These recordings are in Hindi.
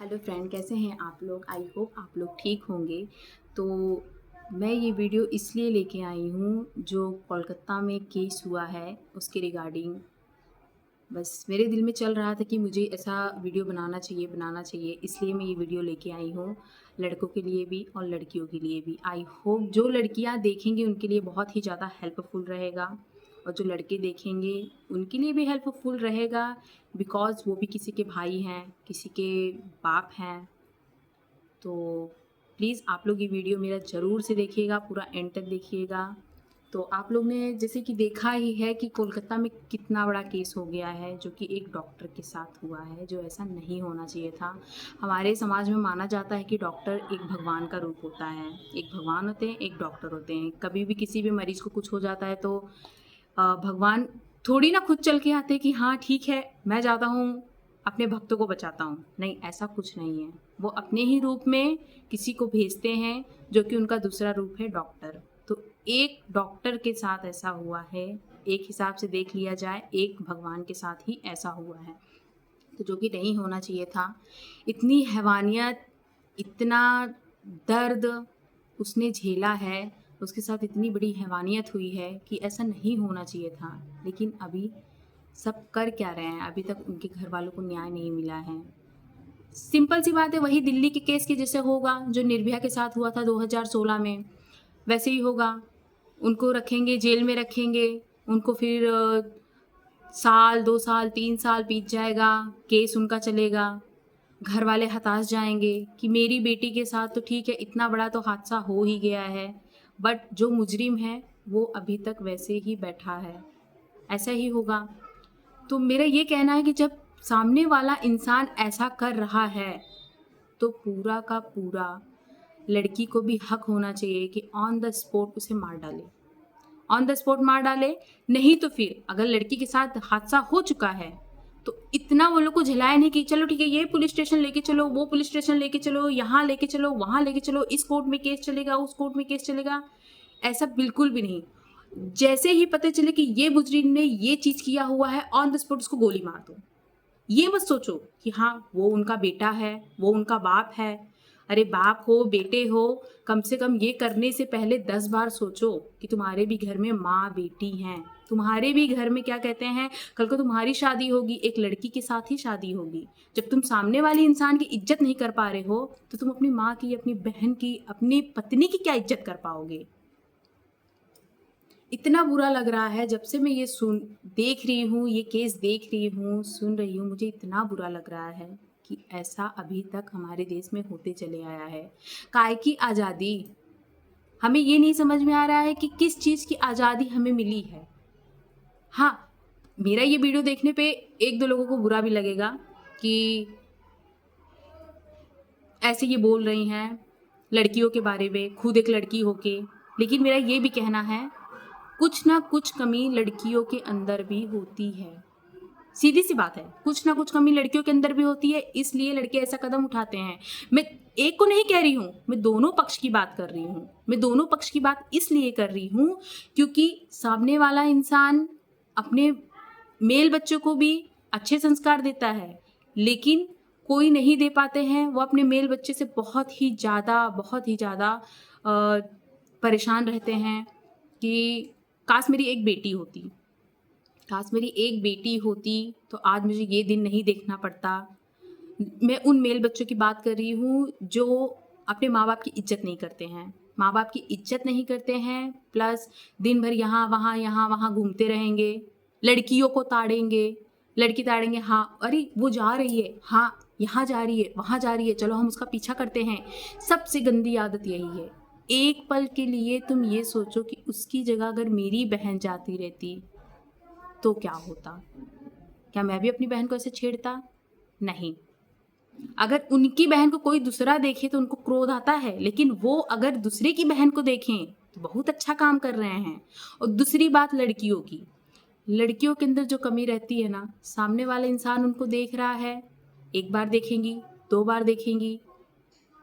हेलो फ्रेंड, कैसे हैं आप लोग? आई होप आप लोग ठीक होंगे। तो मैं ये वीडियो इसलिए लेके आई हूँ, जो कोलकाता में केस हुआ है उसके रिगार्डिंग बस मेरे दिल में चल रहा था कि मुझे ऐसा वीडियो बनाना चाहिए, इसलिए मैं ये वीडियो लेके आई हूँ। लड़कों के लिए भी और लड़कियों के लिए भी। आई होप जो लड़कियाँ देखेंगी उनके लिए बहुत ही ज़्यादा हेल्पफुल रहेगा, और जो लड़के देखेंगे उनके लिए भी हेल्पफुल रहेगा, बिकॉज़ वो भी किसी के भाई हैं, किसी के बाप हैं। तो प्लीज़ आप लोग ये वीडियो मेरा ज़रूर से देखिएगा, पूरा एंड तक देखिएगा। तो आप लोग ने जैसे कि देखा ही है कि कोलकाता में कितना बड़ा केस हो गया है, जो कि एक डॉक्टर के साथ हुआ है, जो ऐसा नहीं होना चाहिए था। हमारे समाज में माना जाता है कि डॉक्टर एक भगवान का रूप होता है। एक भगवान होते हैं, एक डॉक्टर होते हैं। कभी भी किसी भी मरीज़ को कुछ हो जाता है तो भगवान थोड़ी ना खुद चल के आते कि हाँ ठीक है, मैं जाता हूँ, अपने भक्तों को बचाता हूँ। नहीं, ऐसा कुछ नहीं है। वो अपने ही रूप में किसी को भेजते हैं, जो कि उनका दूसरा रूप है डॉक्टर। तो एक डॉक्टर के साथ ऐसा हुआ है, एक हिसाब से देख लिया जाए एक भगवान के साथ ही ऐसा हुआ है, तो जो कि नहीं होना चाहिए था। इतनी हैवानियत, इतना दर्द उसने झेला है, उसके साथ इतनी बड़ी हैवानियत हुई है कि ऐसा नहीं होना चाहिए था। लेकिन अभी सब कर क्या रहे हैं? अभी तक उनके घर वालों को न्याय नहीं मिला है। सिंपल सी बात है, वही दिल्ली के केस के जैसे होगा जो निर्भया के साथ हुआ था 2016 में, वैसे ही होगा। उनको रखेंगे, जेल में रखेंगे, उनको फिर साल 2 साल 3 साल बीत जाएगा, केस उनका चलेगा। घर वाले हताश जाएंगे कि मेरी बेटी के साथ तो ठीक है, इतना बड़ा तो हादसा हो ही गया है, बट जो मुजरिम है वो अभी तक वैसे ही बैठा है। ऐसा ही होगा। तो मेरा ये कहना है कि जब सामने वाला इंसान ऐसा कर रहा है, तो पूरा का पूरा लड़की को भी हक होना चाहिए कि ऑन द स्पॉट उसे मार डाले। ऑन द स्पॉट मार डाले। नहीं तो फिर अगर लड़की के साथ हादसा हो चुका है तो इतना वो लोग को झेलाया नहीं कि चलो ठीक है, ये पुलिस स्टेशन लेके चलो, वो पुलिस स्टेशन लेके चलो, यहाँ लेके चलो, वहाँ लेके चलो, इस कोर्ट में केस चलेगा, उस कोर्ट में केस चलेगा। ऐसा बिल्कुल भी नहीं। जैसे ही पता चले कि ये मुजरिम ने ये चीज़ किया हुआ है, ऑन द स्पॉट उसको गोली मार दो। ये मत सोचो कि हाँ वो उनका बेटा है, वो उनका बाप है। अरे बाप हो, बेटे हो, कम से कम ये करने से पहले 10 बार सोचो कि तुम्हारे भी घर में माँ बेटी हैं। तुम्हारे भी घर में क्या कहते हैं, कल को तुम्हारी शादी होगी, एक लड़की के साथ ही शादी होगी। जब तुम सामने वाले इंसान की इज्जत नहीं कर पा रहे हो, तो तुम अपनी माँ की, अपनी बहन की, अपनी पत्नी की क्या इज्जत कर पाओगे? इतना बुरा लग रहा है जब से मैं ये देख रही हूँ, ये केस देख रही हूँ, सुन रही हूँ, मुझे इतना बुरा लग रहा है कि ऐसा अभी तक हमारे देश में होते चले आया है। काय की आज़ादी? हमें ये नहीं समझ में आ रहा है कि किस चीज़ की आज़ादी हमें मिली है। हाँ, मेरा ये वीडियो देखने पे एक दो लोगों को बुरा भी लगेगा कि ऐसे ये बोल रही हैं लड़कियों के बारे में, खुद एक लड़की होके। लेकिन मेरा ये भी कहना है, कुछ ना कुछ कमी लड़कियों के अंदर भी होती है। सीधी सी बात है, कुछ ना कुछ कमी लड़कियों के अंदर भी होती है, इसलिए लड़के ऐसा कदम उठाते हैं। मैं एक को नहीं कह रही हूँ, मैं दोनों पक्ष की बात कर रही हूँ। मैं दोनों पक्ष की बात इसलिए कर रही हूँ क्योंकि सामने वाला इंसान अपने मेल बच्चों को भी अच्छे संस्कार देता है, लेकिन कोई नहीं दे पाते हैं। वो अपने मेल बच्चे से बहुत ही ज़्यादा परेशान रहते हैं कि काश मेरी एक बेटी होती, काश मेरी एक बेटी होती तो आज मुझे ये दिन नहीं देखना पड़ता। मैं उन मेल बच्चों की बात कर रही हूँ जो अपने माँ बाप की इज्जत नहीं करते हैं, माँ बाप की इज्जत नहीं करते हैं, प्लस दिन भर यहाँ वहाँ घूमते रहेंगे, लड़कियों को ताड़ेंगे। लड़की ताड़ेंगे, हाँ अरे वो जा रही है, हाँ यहाँ जा रही है, वहाँ जा रही है, चलो हम उसका पीछा करते हैं। सबसे गंदी आदत यही है। एक पल के लिए तुम ये सोचो कि उसकी जगह अगर मेरी बहन जाती रहती तो क्या होता? क्या मैं भी अपनी बहन को ऐसे छेड़ता? नहीं। अगर उनकी बहन को कोई दूसरा देखे तो उनको क्रोध आता है, लेकिन वो अगर दूसरे की बहन को देखें तो बहुत अच्छा काम कर रहे हैं। और दूसरी बात लड़कियों की, लड़कियों के अंदर जो कमी रहती है ना, सामने वाला इंसान उनको देख रहा है, एक बार देखेंगी, 2 बार देखेंगी,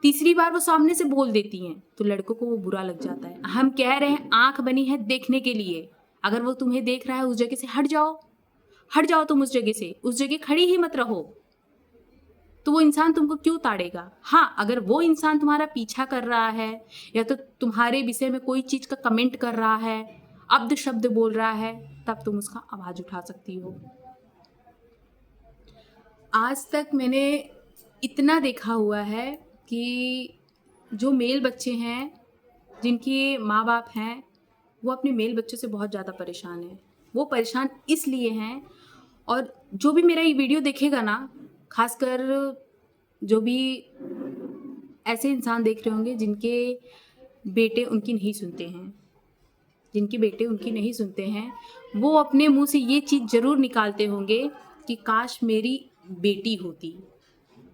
तीसरी बार वो सामने से बोल देती हैं तो लड़कों को वो बुरा लग जाता है। हम कह रहे हैं आंख बनी है देखने के लिए। अगर वो तुम्हें देख रहा है उस जगह से हट जाओ, हट जाओ तुम उस जगह से, उस जगह खड़ी ही मत रहो। तो वो इंसान तुमको क्यों ताड़ेगा? हाँ, अगर वो इंसान तुम्हारा पीछा कर रहा है या तो तुम्हारे विषय में कोई चीज़ का कमेंट कर रहा है, अब्द शब्द बोल रहा है, तब तुम उसका आवाज़ उठा सकती हो। आज तक मैंने इतना देखा हुआ है कि जो मेल बच्चे हैं, जिनके माँ बाप हैं, वो अपने मेल बच्चों से बहुत ज़्यादा परेशान हैं। वो परेशान इसलिए हैं, और जो भी मेरा ये वीडियो देखेगा ना, खासकर जो भी ऐसे इंसान देख रहे होंगे जिनके बेटे उनकी नहीं सुनते हैं, वो अपने मुंह से ये चीज़ ज़रूर निकालते होंगे कि काश मेरी बेटी होती,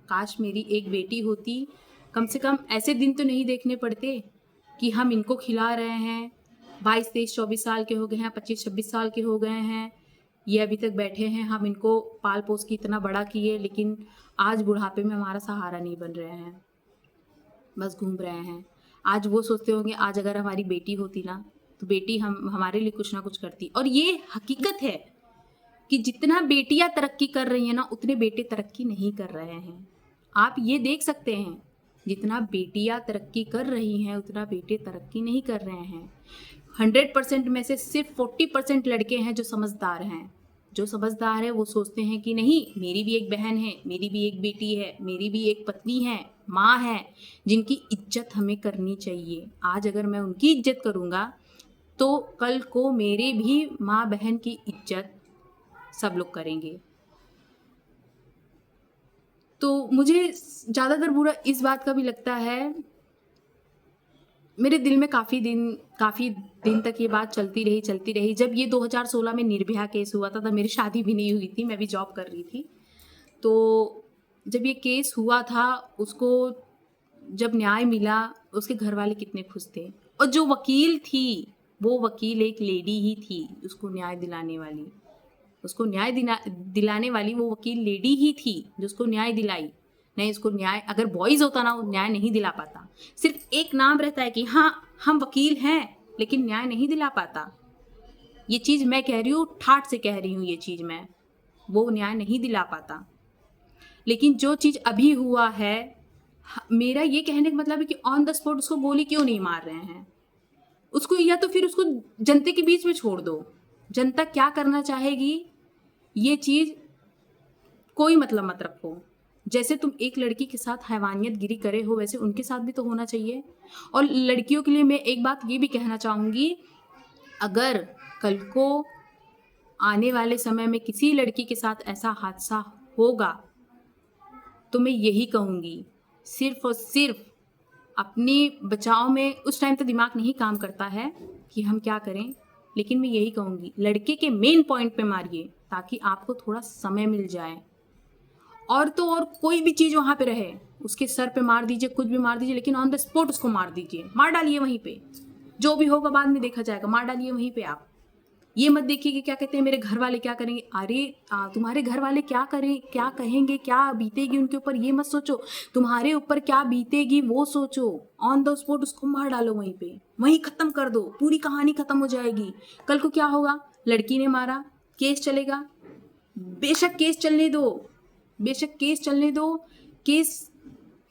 काश मेरी एक बेटी होती। कम से कम ऐसे दिन तो नहीं देखने पड़ते कि हम इनको खिला रहे हैं, 22, 23, 24 साल के हो गए हैं, 25, 26 साल के हो गए हैं, ये अभी तक बैठे हैं, हम इनको पाल पोस के इतना बड़ा किए, लेकिन आज बुढ़ापे में हमारा सहारा नहीं बन रहे हैं, बस घूम रहे हैं। आज वो सोचते होंगे, आज अगर हमारी बेटी होती ना, तो बेटी हमारे लिए कुछ ना कुछ करती। और ये हकीकत है कि जितना बेटियां तरक्की कर रही हैं ना, उतने बेटे तरक्की नहीं कर रहे हैं। आप ये देख सकते हैं, जितना बेटियां तरक्की कर रही हैं, उतना बेटे तरक्की नहीं कर रहे हैं। 100% में से सिर्फ 40% लड़के हैं जो समझदार हैं। जो समझदार है वो सोचते हैं कि नहीं, मेरी भी एक बहन है, मेरी भी एक बेटी है, मेरी भी एक पत्नी है, माँ है, जिनकी इज्जत हमें करनी चाहिए। आज अगर मैं उनकी इज्जत करूँगा तो कल को मेरे भी माँ बहन की इज्जत सब लोग करेंगे। तो मुझे ज़्यादातर बुरा इस बात का भी लगता है, मेरे दिल में काफ़ी दिन तक ये बात चलती रही। जब ये 2016 में निर्भया केस हुआ था, तब मेरी शादी भी नहीं हुई थी, मैं भी जॉब कर रही थी। तो जब ये केस हुआ था, उसको जब न्याय मिला, उसके घर वाले कितने खुश थे। और जो वकील थी, वो वकील एक लेडी ही थी, उसको न्याय दिलाने वाली वो वकील लेडी ही थी जो उसको न्याय दिलाई। नहीं, उसको न्याय, अगर बॉयज़ होता ना, वो न्याय नहीं दिला पाता। सिर्फ एक नाम रहता है कि हाँ हम वकील हैं, लेकिन न्याय नहीं दिला पाता। ये चीज़ मैं कह रही हूँ, ठाठ से कह रही हूँ, ये चीज़ मैं, वो न्याय नहीं दिला पाता। लेकिन जो चीज़ अभी हुआ है, मेरा ये कहने का मतलब है कि ऑन द स्पॉट उसको गोली क्यों नहीं मार रहे हैं उसको, या तो फिर उसको जनता के बीच में छोड़ दो। जनता क्या करना चाहेगी, ये चीज़ कोई मतलब मत रखो। जैसे तुम एक लड़की के साथ हैवानियत गिरी करे हो, वैसे उनके साथ भी तो होना चाहिए। और लड़कियों के लिए मैं एक बात ये भी कहना चाहूँगी, अगर कल को आने वाले समय में किसी लड़की के साथ ऐसा हादसा होगा, तो मैं यही कहूँगी, सिर्फ और सिर्फ अपने बचाव में उस टाइम तो दिमाग नहीं काम करता है कि हम क्या करें, लेकिन मैं यही कहूँगी, लड़के के मेन पॉइंट पे मारिए ताकि आपको थोड़ा समय मिल जाए। और तो और कोई भी चीज़ वहाँ पे रहे, उसके सर पे मार दीजिए, कुछ भी मार दीजिए, लेकिन ऑन द स्पॉट उसको मार दीजिए, मार डालिए वहीं पे। जो भी होगा बाद में देखा जाएगा, मार डालिए वहीं पे। आप ये मत देखिए कि क्या कहते हैं मेरे घर वाले क्या करेंगे। अरे तुम्हारे घर वाले क्या करें, क्या कहेंगे, क्या बीतेगी उनके ऊपर, ये मत सोचो। तुम्हारे ऊपर क्या बीतेगी वो सोचो। ऑन द स्पॉट उसको मार डालो वहीं पे, वहीं ख़त्म कर दो, पूरी कहानी ख़त्म हो जाएगी। कल को क्या होगा, लड़की ने मारा, केस चलेगा, बेशक केस चलने दो, केस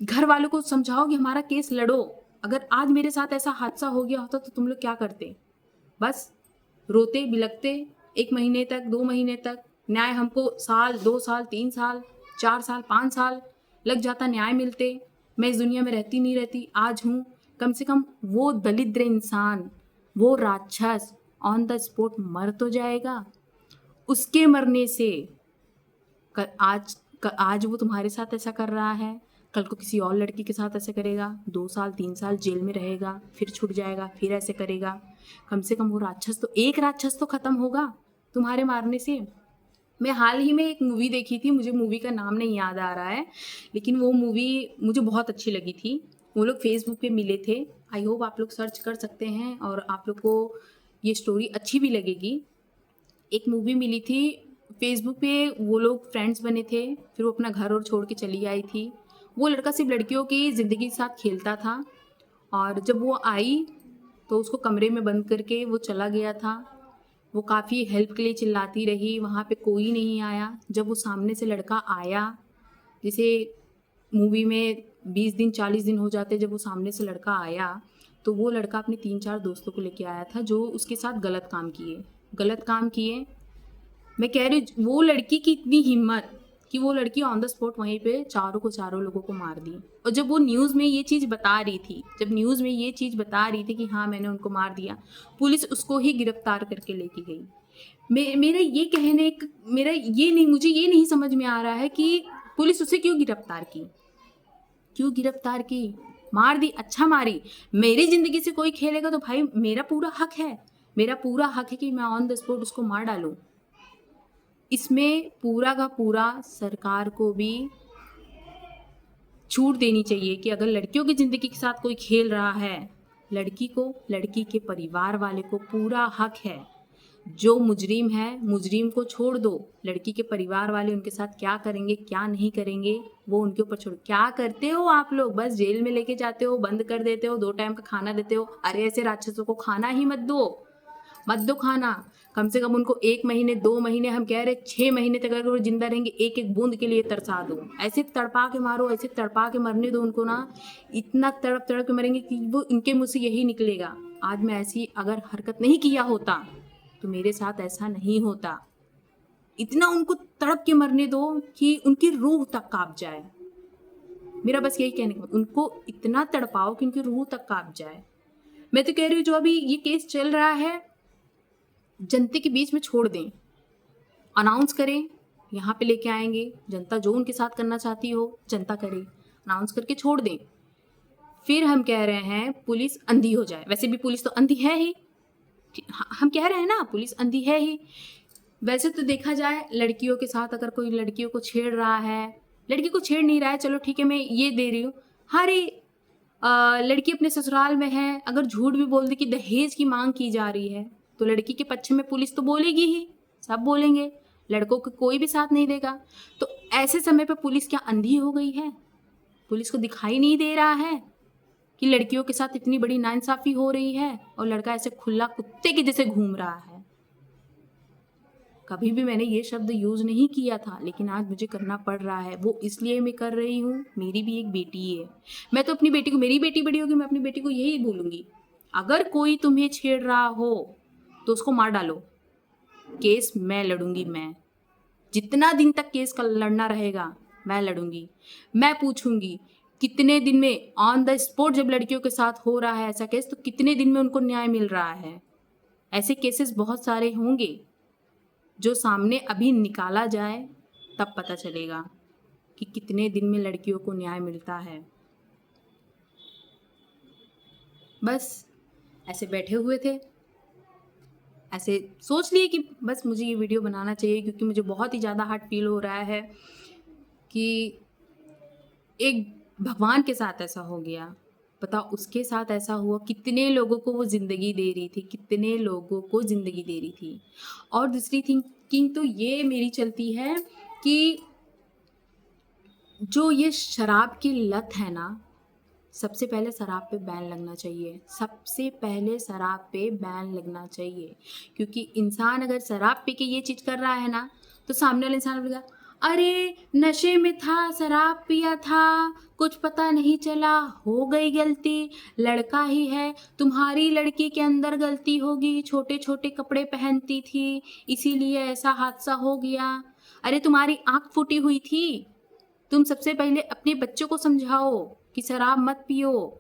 घर वालों को समझाओ कि हमारा केस लड़ो। अगर आज मेरे साथ ऐसा हादसा हो गया होता तो तुम लोग क्या करते? बस रोते बिलखते 1 महीने तक, 2 महीने तक, न्याय हमको साल, 2 साल, 3 साल, 4 साल, 5 साल लग जाता न्याय मिलते। मैं इस दुनिया में रहती नहीं रहती, आज हूँ। कम से कम वो दरिद्र इंसान, वो राक्षस ऑन द स्पॉट मर तो जाएगा। उसके मरने से आज वो तुम्हारे साथ ऐसा कर रहा है, कल को किसी और लड़की के साथ ऐसे करेगा, 2 साल 3 साल जेल में रहेगा, फिर छूट जाएगा, फिर ऐसे करेगा। कम से कम वो एक राक्षस तो ख़त्म होगा तुम्हारे मारने से। मैं हाल ही में एक मूवी देखी थी, मुझे मूवी का नाम नहीं याद आ रहा है, लेकिन वो मूवी मुझे बहुत अच्छी लगी थी। वो लोग फेसबुक पे मिले थे, आई होप आप लोग सर्च कर सकते हैं और आप लोग को ये स्टोरी अच्छी भी लगेगी। एक मूवी मिली थी फेसबुक पे, वो लोग फ्रेंड्स बने थे, फिर वो अपना घर और छोड़ के चली आई थी। वो लड़का सिर्फ लड़कियों की ज़िंदगी के साथ खेलता था, और जब वो आई तो उसको कमरे में बंद करके वो चला गया था। वो काफ़ी हेल्प के लिए चिल्लाती रही, वहाँ पे कोई नहीं आया। जब वो सामने से लड़का आया, जैसे मूवी में 20 दिन 40 दिन हो जाते, जब वो सामने से लड़का आया तो वो लड़का अपने 3-4 दोस्तों को लेके आया था जो उसके साथ गलत काम किए। मैं कह रही हूँ वो लड़की की इतनी हिम्मत कि वो लड़की ऑन द स्पॉट वहीं पे चारों लोगों को मार दी। और जब वो न्यूज़ में ये चीज़ बता रही थी, कि हाँ मैंने उनको मार दिया, पुलिस उसको ही गिरफ्तार करके लेके गई। मुझे ये नहीं समझ में आ रहा है कि पुलिस उसे क्यों गिरफ्तार की। मार दी, अच्छा मारी। मेरी जिंदगी से कोई खेलेगा तो भाई मेरा पूरा हक है कि मैं ऑन द स्पॉट उसको मार डालूं। इसमें पूरा का पूरा सरकार को भी छूट देनी चाहिए कि अगर लड़कियों की ज़िंदगी के साथ कोई खेल रहा है, लड़की के परिवार वाले को पूरा हक है। जो मुजरिम है, मुजरिम को छोड़ दो, लड़की के परिवार वाले उनके साथ क्या करेंगे क्या नहीं करेंगे वो उनके ऊपर छोड़ो। क्या करते हो आप लोग? बस जेल में लेके जाते हो, बंद कर देते हो, 2 टाइम का खाना देते हो। अरे ऐसे राक्षसों को खाना ही मत दो खाना। कम से कम उनको 1 महीने 2 महीने, हम कह रहे 6 महीने तक अगर वो जिंदा रहेंगे, एक एक बूंद के लिए तरसा दो। ऐसे तड़पा के मारो, ऐसे तड़पा के मरने दो उनको ना, इतना तड़प तड़प के मरेंगे कि वो उनके मुंह से यही निकलेगा, आज मैं ऐसी अगर हरकत नहीं किया होता तो मेरे साथ ऐसा नहीं होता। इतना उनको तड़प के मरने दो कि उनकी रूह तक कांप जाए। मेरा बस यही कहने का, उनको इतना तड़पाओ कि उनकी रूह तक कांप जाए। मैं तो कह रही हूँ जो अभी ये केस चल रहा है, जनता के बीच में छोड़ दें, अनाउंस करें, यहाँ पे लेके आएंगे, जनता जो उनके साथ करना चाहती हो जनता करे, अनाउंस करके छोड़ दें। फिर हम कह रहे हैं पुलिस अंधी हो जाए, वैसे भी पुलिस तो अंधी है ही, हम कह रहे हैं ना पुलिस अंधी है ही। वैसे तो देखा जाए लड़कियों के साथ अगर कोई लड़कियों को छेड़ रहा है, लड़की को छेड़ नहीं रहा है, चलो ठीक है मैं ये दे रही हूँ, हरे लड़की अपने ससुराल में है, अगर झूठ भी बोल दे कि दहेज की मांग की जा रही है तो लड़की के पक्ष में पुलिस तो बोलेगी ही, सब बोलेंगे, लड़कों को कोई भी साथ नहीं देगा। तो ऐसे समय पे पुलिस क्या अंधी हो गई है? पुलिस को दिखाई नहीं दे रहा है कि लड़कियों के साथ इतनी बड़ी नाइंसाफी हो रही है और लड़का ऐसे खुला कुत्ते के जैसे घूम रहा है। कभी भी मैंने ये शब्द यूज़ नहीं किया था, लेकिन आज मुझे करना पड़ रहा है। वो इसलिए मैं कर रही हूँ, मेरी भी एक बेटी है। मैं तो अपनी बेटी को, मेरी बेटी बड़ी होगी, मैं अपनी बेटी को यही बोलूँगी, अगर कोई तुम्हें छेड़ रहा हो तो उसको मार डालो। केस मैं लड़ूंगी, मैं जितना दिन तक केस का लड़ना रहेगा मैं लड़ूंगी। मैं पूछूंगी कितने दिन में ऑन द स्पॉट जब लड़कियों के साथ हो रहा है ऐसा केस, तो कितने दिन में उनको न्याय मिल रहा है। ऐसे केसेस बहुत सारे होंगे जो सामने अभी निकाला जाए तब पता चलेगा कि कितने दिन में लड़कियों को न्याय मिलता है। बस ऐसे बैठे हुए थे, ऐसे सोच लिए कि बस मुझे ये वीडियो बनाना चाहिए, क्योंकि मुझे बहुत ही ज़्यादा हार्ट फील हो रहा है कि एक भगवान के साथ ऐसा हो गया। पता उसके साथ ऐसा हुआ, कितने लोगों को वो ज़िंदगी दे रही थी, कितने लोगों को ज़िंदगी दे रही थी। और दूसरी थिंकिंग तो ये मेरी चलती है कि जो ये शराब की लत है ना, सबसे पहले शराब पे बैन लगना चाहिए, सबसे पहले शराब पे बैन लगना चाहिए। क्योंकि इंसान अगर शराब पी के ये चीज़ कर रहा है ना, तो सामने वाला इंसान बोलेगा अरे नशे में था, शराब पिया था, कुछ पता नहीं चला, हो गई गलती, लड़का ही है, तुम्हारी लड़की के अंदर गलती होगी, छोटे छोटे कपड़े पहनती थी इसीलिए ऐसा हादसा हो गया। अरे तुम्हारी आँख फूटी हुई थी, तुम सबसे पहले अपने बच्चों को समझाओ कि शराब मत पियो।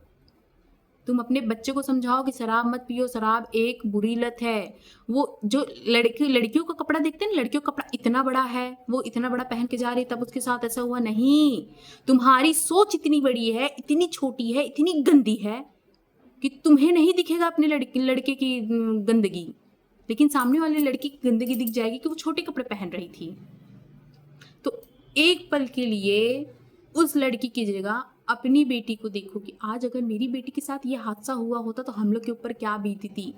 तुम अपने बच्चे को समझाओ कि शराब मत पियो, शराब एक बुरी लत है। वो जो लड़कियों का कपड़ा देखते हैं ना, लड़कियों का कपड़ा इतना बड़ा है, वो इतना बड़ा पहन के जा रही है, तब उसके साथ ऐसा हुआ नहीं। तुम्हारी सोच इतनी बड़ी है, इतनी छोटी है, इतनी गंदी है कि तुम्हें नहीं दिखेगा अपने लड़के की गंदगी, लेकिन सामने वाले लड़की की गंदगी दिख जाएगी कि वो छोटे कपड़े पहन रही थी। तो एक पल के लिए उस लड़की की जगह अपनी बेटी को देखो कि आज अगर मेरी बेटी के साथ ये हादसा हुआ होता तो हम लोग के ऊपर क्या बीती थी।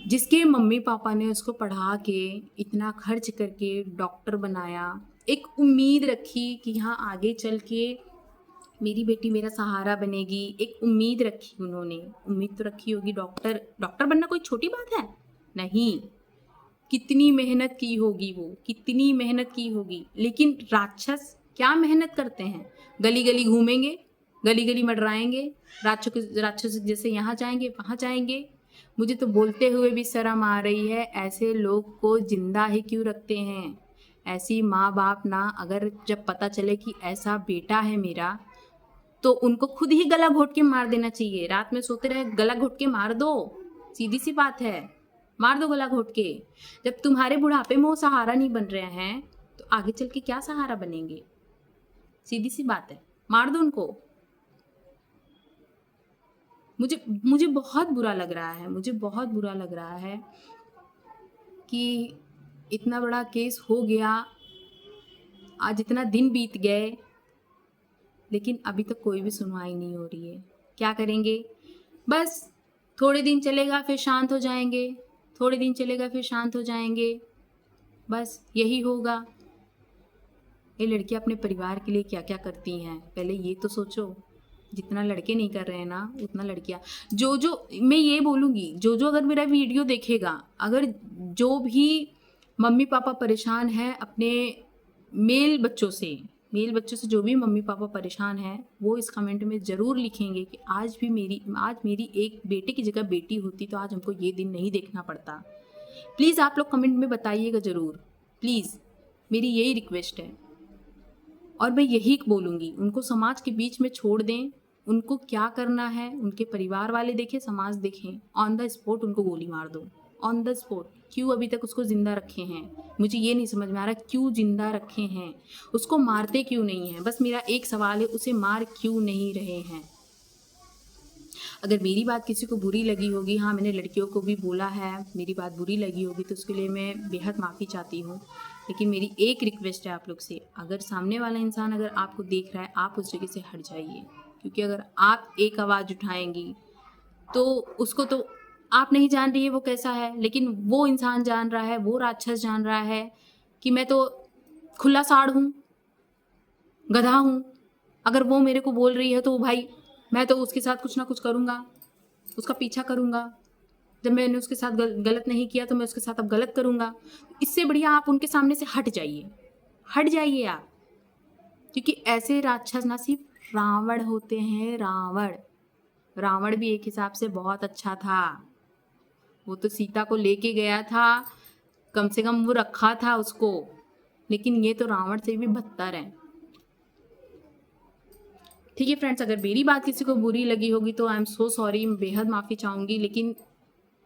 जिसके मम्मी पापा ने उसको पढ़ा के इतना खर्च करके डॉक्टर बनाया, एक उम्मीद रखी कि हाँ आगे चल के मेरी बेटी मेरा सहारा बनेगी, एक उम्मीद रखी उन्होंने, उम्मीद तो रखी होगी। डॉक्टर बनना कोई छोटी बात है नहीं। कितनी मेहनत की होगी, वो कितनी मेहनत की होगी। लेकिन राक्षस क्या मेहनत करते हैं, गली गली घूमेंगे, गली गली मंडराएंगे, राक्षस जैसे यहाँ जाएंगे वहाँ जाएंगे। मुझे तो बोलते हुए भी शर्म आ रही है, ऐसे लोग को जिंदा ही क्यों रखते हैं। ऐसी माँ बाप ना, अगर जब पता चले कि ऐसा बेटा है मेरा, तो उनको खुद ही गला घोट के मार देना चाहिए। रात में सोते रहे गला घोट के मार दो, सीधी सी बात है, मार दो गला घोट के। जब तुम्हारे बुढ़ापे में वो सहारा नहीं बन रहे हैं तो आगे चल के क्या सहारा बनेंगे। सीधी सी बात है, मार दो उनको। मुझे बहुत बुरा लग रहा है, मुझे बहुत बुरा लग रहा है कि इतना बड़ा केस हो गया, आज इतना दिन बीत गए, लेकिन अभी तक कोई भी सुनवाई नहीं हो रही है। क्या करेंगे, बस थोड़े दिन चलेगा फिर शांत हो जाएंगे, थोड़े दिन चलेगा फिर शांत हो जाएंगे, बस यही होगा। ये लड़कियां अपने परिवार के लिए क्या क्या करती हैं, पहले ये तो सोचो। जितना लड़के नहीं कर रहे हैं ना, उतना लड़कियां। जो मैं ये बोलूँगी, जो अगर मेरा वीडियो देखेगा, अगर जो भी मम्मी पापा परेशान हैं अपने मेल बच्चों से जो भी मम्मी पापा परेशान हैं, वो इस कमेंट में ज़रूर लिखेंगे कि आज मेरी एक बेटे की जगह बेटी होती तो आज हमको ये दिन नहीं देखना पड़ता। प्लीज़ आप लोग कमेंट में बताइएगा ज़रूर, प्लीज़, मेरी यही रिक्वेस्ट है। और मैं यही बोलूँगी, उनको समाज के बीच में छोड़ दें। उनको क्या करना है, उनके परिवार वाले देखें, समाज देखें, ऑन द स्पॉट उनको गोली मार दो, ऑन द स्पॉट। क्यों अभी तक उसको ज़िंदा रखे हैं, मुझे ये नहीं समझ में आ रहा, क्यों ज़िंदा रखे हैं, उसको मारते क्यों नहीं हैं। बस मेरा एक सवाल है, उसे मार क्यों नहीं रहे हैं। अगर मेरी बात किसी को बुरी लगी होगी, हाँ मैंने लड़कियों को भी बोला है, मेरी बात बुरी लगी होगी तो उसके लिए मैं बेहद माफ़ी चाहती हूँ। लेकिन मेरी एक रिक्वेस्ट है आप लोग से, अगर सामने वाला इंसान अगर आपको देख रहा है, आप उस जगह से हट जाइए। क्योंकि अगर आप एक आवाज़ उठाएंगी तो उसको तो आप नहीं जान रही है वो कैसा है, लेकिन वो इंसान जान रहा है, वो राक्षस जान रहा है कि मैं तो खुला साड़ हूँ, गधा हूँ। अगर वो मेरे को बोल रही है तो भाई मैं तो उसके साथ कुछ ना कुछ करूँगा, उसका पीछा करूँगा। जब मैंने उसके साथ गलत नहीं किया तो मैं उसके साथ अब गलत करूँगा। इससे बढ़िया आप उनके सामने से हट जाइए, हट जाइए आप। क्योंकि ऐसे राक्षस ना सिर्फ रावण होते हैं, रावण भी एक हिसाब से बहुत अच्छा था। वो तो सीता को लेके गया था, कम से कम वो रखा था उसको। लेकिन ये तो रावण से भी बदतर है। ठीक है फ्रेंड्स, अगर मेरी बात किसी को बुरी लगी होगी तो आई एम सो सॉरी, मैं बेहद माफ़ी चाहूँगी। लेकिन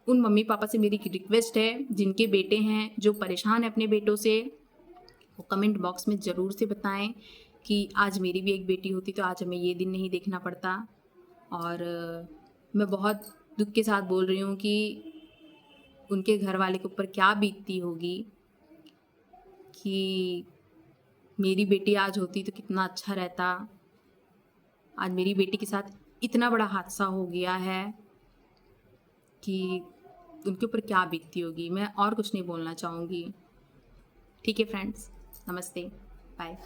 उन मम्मी पापा से मेरी रिक्वेस्ट है, जिनके बेटे हैं, जो परेशान है अपने बेटों से, वो कमेंट बॉक्स में ज़रूर से बताएं कि आज मेरी भी एक बेटी होती तो आज हमें ये दिन नहीं देखना पड़ता। और मैं बहुत दुख के साथ बोल रही हूँ कि उनके घर वाले के ऊपर क्या बीतती होगी कि मेरी बेटी आज होती तो कितना अच्छा रहता। आज मेरी बेटी के साथ इतना बड़ा हादसा हो गया है कि उनके ऊपर क्या बीतती होगी। मैं और कुछ नहीं बोलना चाहूँगी। ठीक है फ्रेंड्स, नमस्ते, बाय।